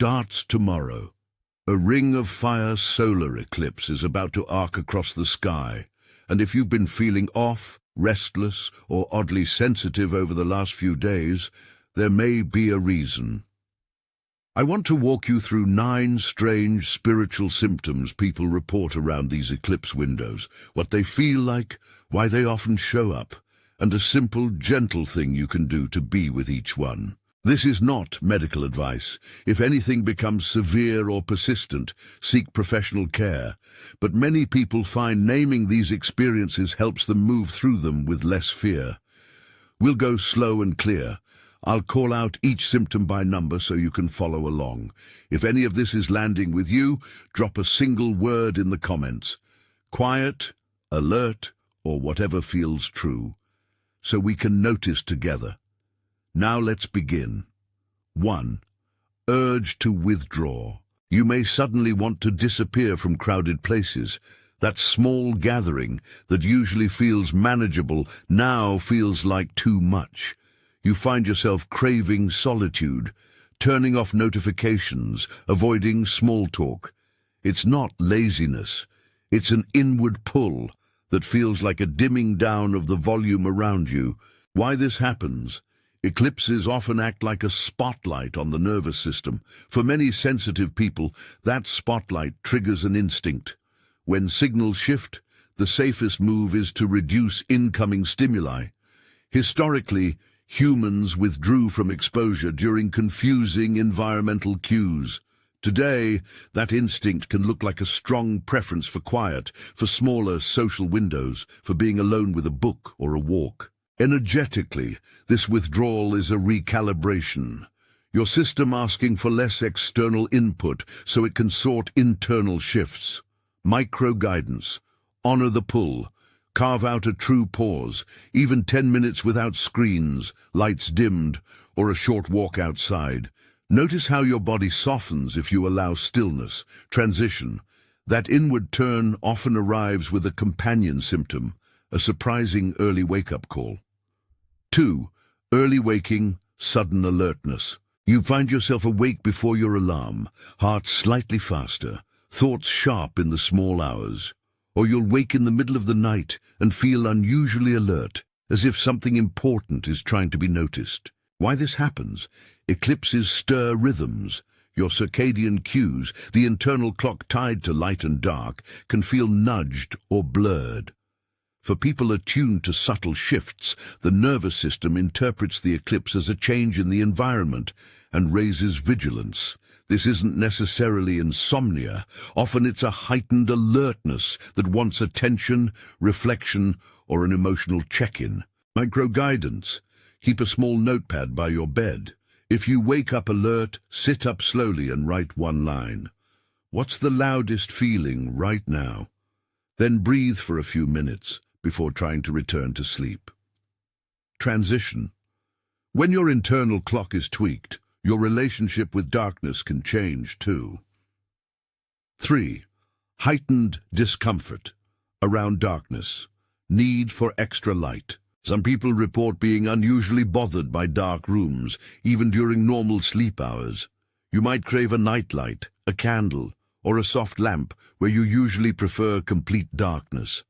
starts tomorrow. A ring of fire solar eclipse is about to arc across the sky, and if you've been feeling off, restless, or oddly sensitive over the last few days, there may be a reason. I want to walk you through 9 strange spiritual symptoms people report around these eclipse windows, what they feel like, why they often show up, and a simple, gentle thing you can do to be with each one. This is not medical advice. If anything becomes severe or persistent, seek professional care. But many people find naming these experiences helps them move through them with less fear. We'll go slow and clear. I'll call out each symptom by number so you can follow along. If any of this is landing with you, drop a single word in the comments. Quiet, alert, or whatever feels true, so we can notice together. Now let's begin. 1. Urge to withdraw. You may suddenly want to disappear from crowded places. That small gathering that usually feels manageable now feels like too much. You find yourself craving solitude, turning off notifications, avoiding small talk. It's not laziness. It's an inward pull that feels like a dimming down of the volume around you. Why this happens? Eclipses often act like a spotlight on the nervous system. For many sensitive people, that spotlight triggers an instinct. When signals shift, the safest move is to reduce incoming stimuli. Historically, humans withdrew from exposure during confusing environmental cues. Today, that instinct can look like a strong preference for quiet, for smaller social windows, for being alone with a book or a walk. Energetically, this withdrawal is a recalibration. Your system asking for less external input so it can sort internal shifts. Micro-guidance. Honor the pull. Carve out a true pause, even 10 minutes without screens, lights dimmed, or a short walk outside. Notice how your body softens if you allow stillness. Transition. That inward turn often arrives with a companion symptom, a surprising early wake-up call. 2. Early waking, sudden alertness. You find yourself awake before your alarm, heart slightly faster, thoughts sharp in the small hours. Or you'll wake in the middle of the night and feel unusually alert, as if something important is trying to be noticed. Why this happens? Eclipses stir rhythms. Your circadian cues, the internal clock tied to light and dark, can feel nudged or blurred. For people attuned to subtle shifts, the nervous system interprets the eclipse as a change in the environment and raises vigilance. This isn't necessarily insomnia. Often it's a heightened alertness that wants attention, reflection, or an emotional check-in. Micro-guidance. Keep a small notepad by your bed. If you wake up alert, sit up slowly and write one line. What's the loudest feeling right now? Then breathe for a few minutes before trying to return to sleep. Transition. When your internal clock is tweaked, your relationship with darkness can change too. 3. Heightened discomfort around darkness. Need for extra light. Some people report being unusually bothered by dark rooms, even during normal sleep hours. You might crave a nightlight, a candle, or a soft lamp where you usually prefer complete darkness.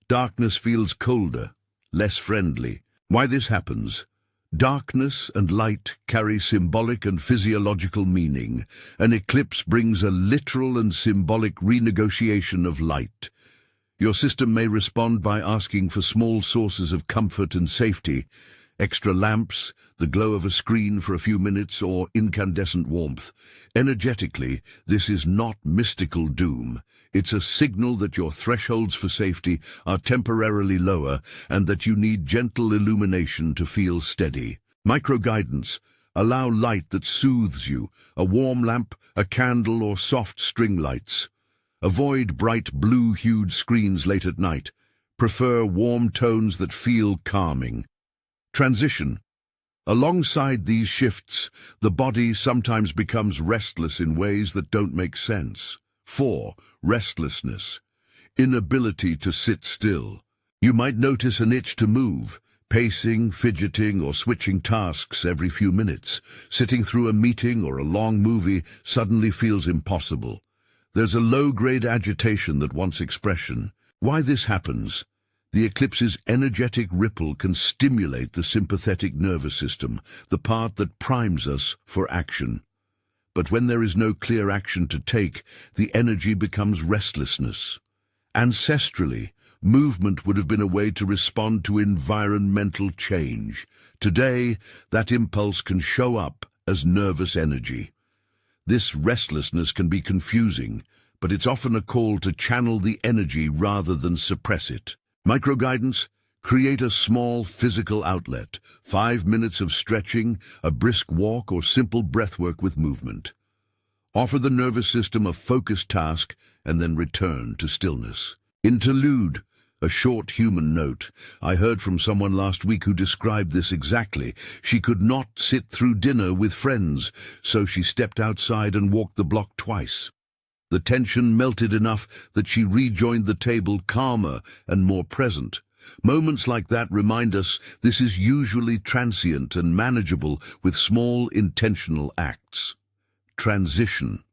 Darkness feels colder, less friendly. Why this happens? Darkness and light carry symbolic and physiological meaning. An eclipse brings a literal and symbolic renegotiation of light. Your system may respond by asking for small sources of comfort and safety, extra lamps, the glow of a screen for a few minutes, or incandescent warmth. Energetically, this is not mystical doom. It's a signal that your thresholds for safety are temporarily lower and that you need gentle illumination to feel steady. Micro-guidance. Allow light that soothes you, a warm lamp, a candle, or soft string lights. Avoid bright blue-hued screens late at night. Prefer warm tones that feel calming. Transition. Alongside these shifts, the body sometimes becomes restless in ways that don't make sense. 4. Restlessness. Inability to sit still. You might notice an itch to move, Pacing, fidgeting, or switching tasks every few minutes. Sitting through a meeting or a long movie suddenly feels impossible. There's a low-grade agitation that wants expression. Why this happens? The eclipse's energetic ripple can stimulate the sympathetic nervous system, the part that primes us for action. But when there is no clear action to take, the energy becomes restlessness. Ancestrally, movement would have been a way to respond to environmental change. Today, that impulse can show up as nervous energy. This restlessness can be confusing, but it's often a call to channel the energy rather than suppress it. Microguidance: create a small physical outlet, 5 minutes of stretching, a brisk walk, or simple breathwork with movement. Offer the nervous system a focused task and then return to stillness. Interlude: a short human note. I heard from someone last week who described this exactly. She could not sit through dinner with friends, so she stepped outside and walked the block twice. The tension melted enough that she rejoined the table calmer and more present. Moments like that remind us this is usually transient and manageable with small intentional acts. Transition: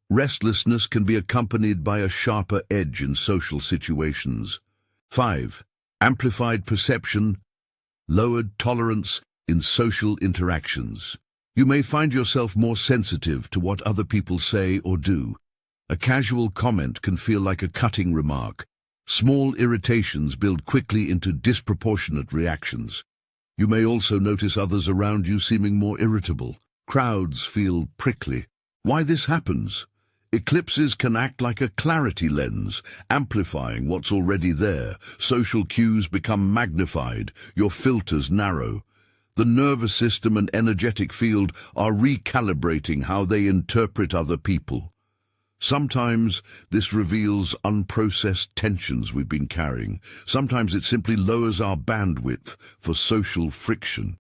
restlessness can be accompanied by a sharper edge in social situations. 5. Amplified perception: lowered tolerance in social interactions. You may find yourself more sensitive to what other people say or do. A casual comment can feel like a cutting remark. Small irritations build quickly into disproportionate reactions. You may also notice others around you seeming more irritable. Crowds feel prickly. Why this happens? Eclipses can act like a clarity lens, amplifying what's already there. Social cues become magnified, your filters narrow. The nervous system and energetic field are recalibrating how they interpret other people. Sometimes this reveals unprocessed tensions we've been carrying. Sometimes it simply lowers our bandwidth for social friction.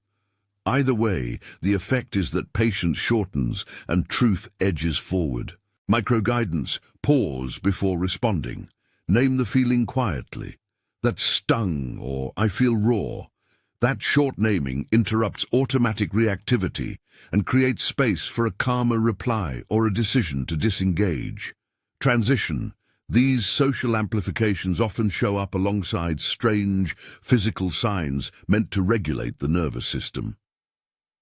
Either way, the effect is that patience shortens and truth edges forward. Microguidance: pause before responding. Name the feeling quietly. That stung, or I feel raw. That short naming interrupts automatic reactivity and creates space for a calmer reply or a decision to disengage. Transition: these social amplifications often show up alongside strange physical signs meant to regulate the nervous system.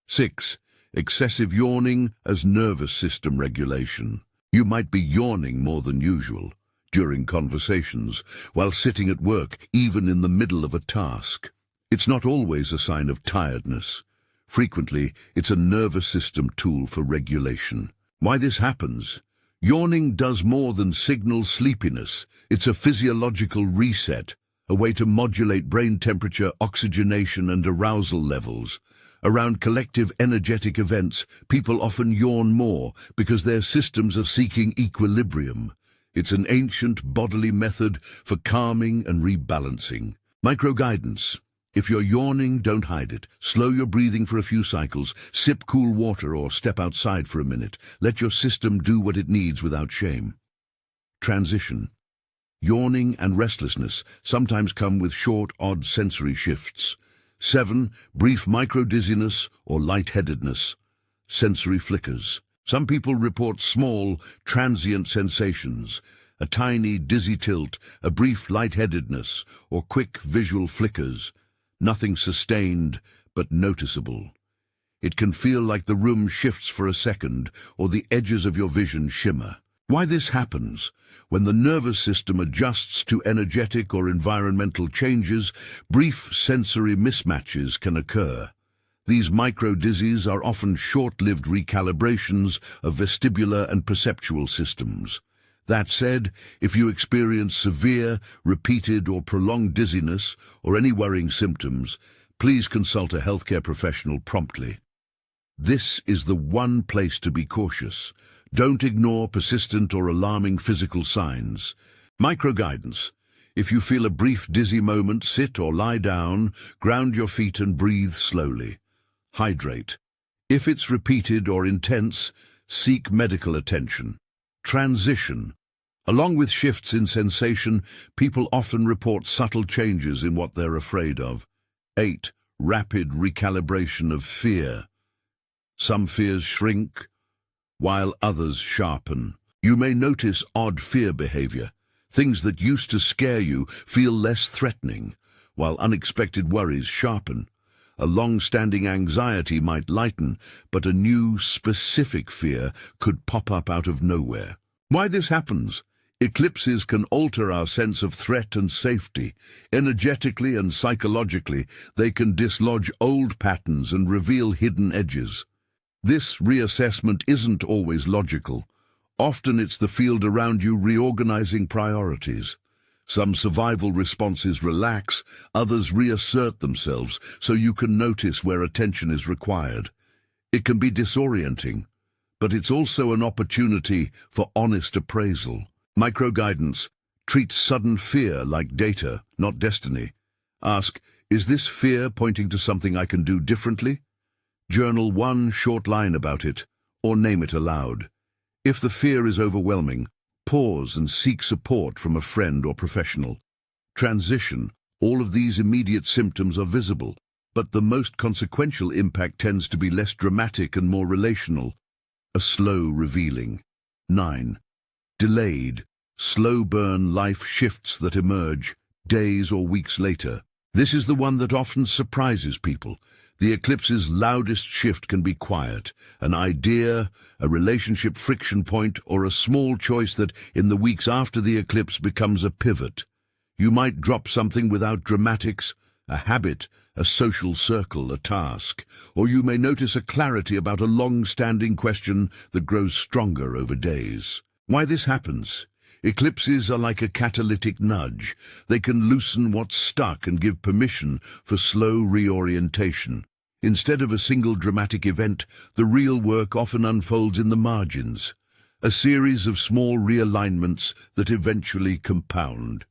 6. Excessive yawning as nervous system regulation. You might be yawning more than usual during conversations, while sitting at work, even in the middle of a task. It's not always a sign of tiredness. Frequently, it's a nervous system tool for regulation. Why this happens? Yawning does more than signal sleepiness. It's a physiological reset, a way to modulate brain temperature, oxygenation, and arousal levels. Around collective energetic events, people often yawn more because their systems are seeking equilibrium. It's an ancient bodily method for calming and rebalancing. Microguidance: if you're yawning, don't hide it. Slow your breathing for a few cycles, sip cool water, or step outside for a minute. Let your system do what it needs without shame. Transition: yawning and restlessness sometimes come with short, odd sensory shifts. 7. Brief microdizziness or lightheadedness. Sensory flickers. Some people report small, transient sensations, a tiny dizzy tilt, a brief lightheadedness, or quick visual flickers. Nothing sustained, but noticeable. It can feel like the room shifts for a second, or the edges of your vision shimmer. Why this happens? When the nervous system adjusts to energetic or environmental changes, brief sensory mismatches can occur. These micro-dizzies are often short-lived recalibrations of vestibular and perceptual systems. That said, if you experience severe, repeated or prolonged dizziness or any worrying symptoms, please consult a healthcare professional promptly. This is the one place to be cautious. Don't ignore persistent or alarming physical signs. Microguidance: if you feel a brief dizzy moment, sit or lie down, ground your feet and breathe slowly. Hydrate. If it's repeated or intense, seek medical attention. Transition: along with shifts in sensation, people often report subtle changes in what they're afraid of. 8. Rapid recalibration of fear. Some fears shrink, while others sharpen. You may notice odd fear behavior. Things that used to scare you feel less threatening, while unexpected worries sharpen. A long-standing anxiety might lighten, but a new, specific fear could pop up out of nowhere. Why this happens? Eclipses can alter our sense of threat and safety. Energetically and psychologically, they can dislodge old patterns and reveal hidden edges. This reassessment isn't always logical. Often it's the field around you reorganizing priorities. Some survival responses relax, others reassert themselves, so you can notice where attention is required. It can be disorienting, but it's also an opportunity for honest appraisal. Micro-guidance. Treat sudden fear like data, not destiny. Ask, is this fear pointing to something I can do differently? Journal one short line about it, or name it aloud. If the fear is overwhelming, pause and seek support from a friend or professional. Transition. All of these immediate symptoms are visible, but the most consequential impact tends to be less dramatic and more relational. A slow revealing. 9. Delayed, slow-burn life shifts that emerge days or weeks later. This is the one that often surprises people. The eclipse's loudest shift can be quiet, an idea, a relationship friction point, or a small choice that, in the weeks after the eclipse, becomes a pivot. You might drop something without dramatics, a habit, a social circle, a task, or you may notice a clarity about a long-standing question that grows stronger over days. Why this happens? Eclipses are like a catalytic nudge. They can loosen what's stuck and give permission for slow reorientation. Instead of a single dramatic event, the real work often unfolds in the margins, a series of small realignments that eventually compound.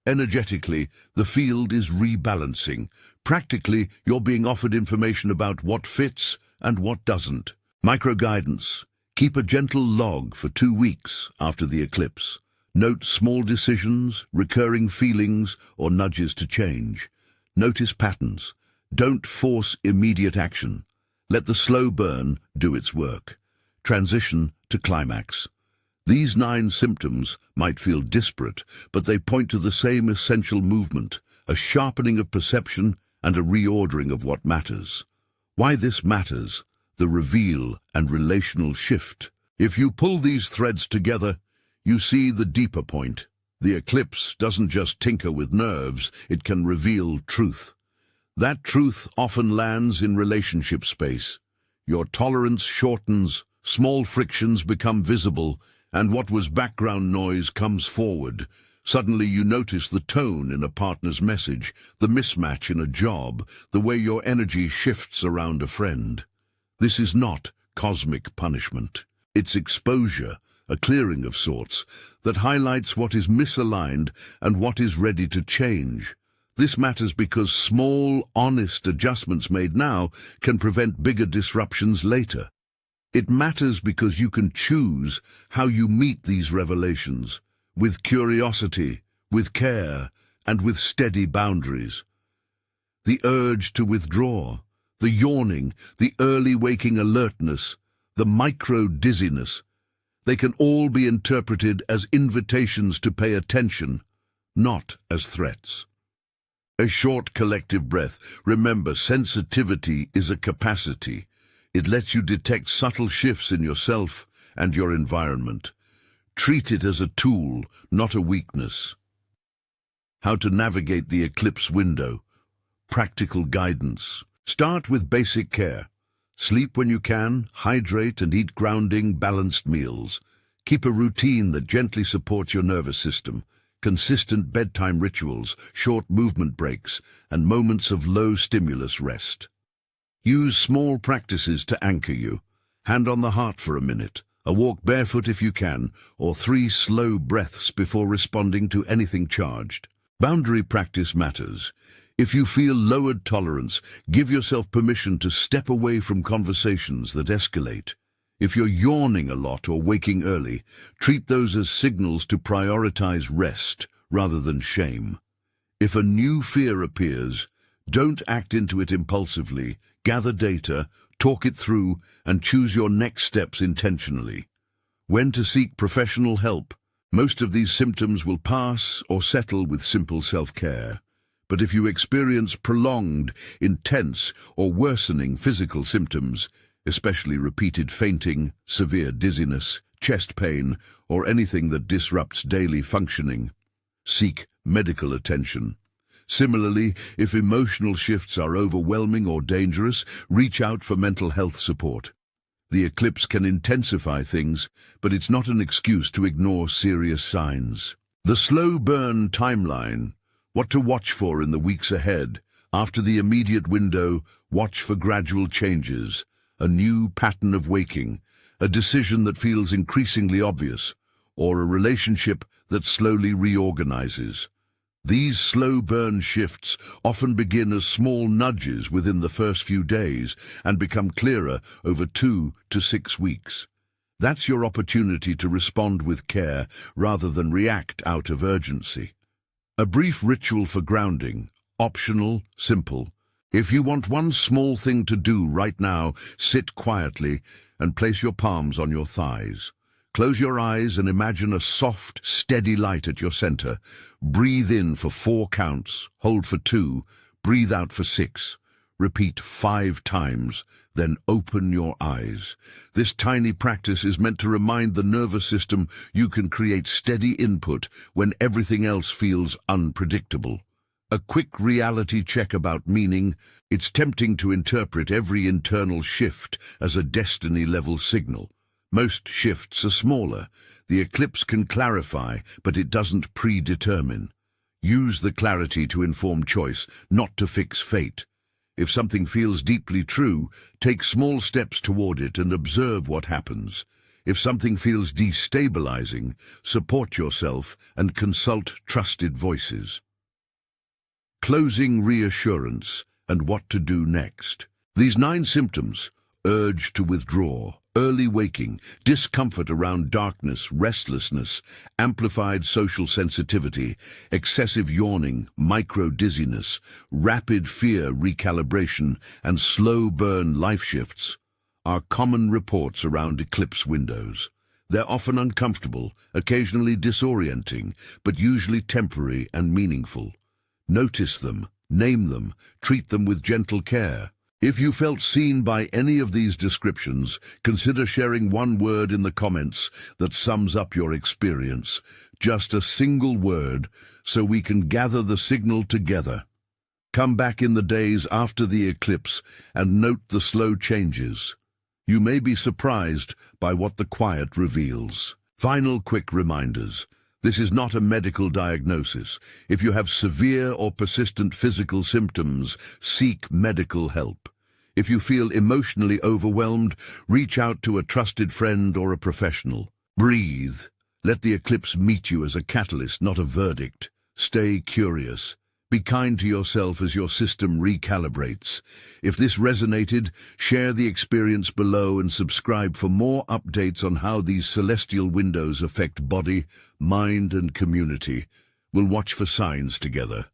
Energetically, the field is rebalancing. Practically, you're being offered information about what fits and what doesn't. Micro-guidance. Keep a gentle log for 2 weeks after the eclipse. Note small decisions, recurring feelings, or nudges to change. Notice patterns. Don't force immediate action. Let the slow burn do its work. Transition to climax. These 9 symptoms might feel disparate, but they point to the same essential movement, a sharpening of perception and a reordering of what matters. Why this matters? The reveal and relational shift. If you pull these threads together, you see the deeper point. The eclipse doesn't just tinker with nerves, it can reveal truth. That truth often lands in relationship space. Your tolerance shortens, small frictions become visible, and what was background noise comes forward. Suddenly you notice the tone in a partner's message, the mismatch in a job, the way your energy shifts around a friend. This is not cosmic punishment. It's exposure, a clearing of sorts, that highlights what is misaligned and what is ready to change. This matters because small, honest adjustments made now can prevent bigger disruptions later. It matters because you can choose how you meet these revelations, with curiosity, with care, and with steady boundaries. The urge to withdraw, the yawning, the early waking alertness, the micro-dizziness, they can all be interpreted as invitations to pay attention, not as threats. A short collective breath. Remember, sensitivity is a capacity. It lets you detect subtle shifts in yourself and your environment. Treat it as a tool, not a weakness. How to navigate the eclipse window. Practical guidance. Start with basic care. Sleep when you can, hydrate and eat grounding, balanced meals. Keep a routine that gently supports your nervous system. Consistent bedtime rituals, short movement breaks, and moments of low-stimulus rest. Use small practices to anchor you. Hand on the heart for a minute, a walk barefoot if you can, or 3 slow breaths before responding to anything charged. Boundary practice matters. If you feel lowered tolerance, give yourself permission to step away from conversations that escalate. If you're yawning a lot or waking early, treat those as signals to prioritize rest rather than shame. If a new fear appears, Don't act into it impulsively. Gather data, talk it through, and choose your next steps intentionally. When to seek professional help? Most of these symptoms will pass or settle with simple self-care. But if you experience prolonged, intense, or worsening physical symptoms, especially repeated fainting, severe dizziness, chest pain, or anything that disrupts daily functioning, seek medical attention. Similarly, if emotional shifts are overwhelming or dangerous, reach out for mental health support. The eclipse can intensify things, but it's not an excuse to ignore serious signs. The slow burn timeline. What to watch for in the weeks ahead. After the immediate window, watch for gradual changes, a new pattern of waking, a decision that feels increasingly obvious, or a relationship that slowly reorganizes. These slow burn shifts often begin as small nudges within the first few days and become clearer over 2 to 6 weeks. That's your opportunity to respond with care rather than react out of urgency. A brief ritual for grounding, optional, simple. If you want one small thing to do right now, sit quietly and place your palms on your thighs. Close your eyes and imagine a soft, steady light at your center. Breathe in for 4 counts, hold for 2, breathe out for 6. Repeat 5 times, then open your eyes. This tiny practice is meant to remind the nervous system you can create steady input when everything else feels unpredictable. A quick reality check about meaning. It's tempting to interpret every internal shift as a destiny-level signal. Most shifts are smaller. The eclipse can clarify, but it doesn't predetermine. Use the clarity to inform choice, not to fix fate. If something feels deeply true, take small steps toward it and observe what happens. If something feels destabilizing, support yourself and consult trusted voices. Closing reassurance and what to do next. These 9 symptoms: urge to withdraw, early waking, discomfort around darkness, restlessness, amplified social sensitivity, excessive yawning, micro-dizziness, rapid fear recalibration, and slow burn life shifts, are common reports around eclipse windows. They're often uncomfortable, occasionally disorienting, but usually temporary and meaningful. Notice them, name them, treat them with gentle care. If you felt seen by any of these descriptions, consider sharing one word in the comments that sums up your experience. Just a single word, so we can gather the signal together. Come back in the days after the eclipse and note the slow changes. You may be surprised by what the quiet reveals. Final quick reminders. This is not a medical diagnosis. If you have severe or persistent physical symptoms, seek medical help. If you feel emotionally overwhelmed, reach out to a trusted friend or a professional. Breathe. Let the eclipse meet you as a catalyst, not a verdict. Stay curious. Be kind to yourself as your system recalibrates. If this resonated, share the experience below and subscribe for more updates on how these celestial windows affect body, mind, and community. We'll watch for signs together.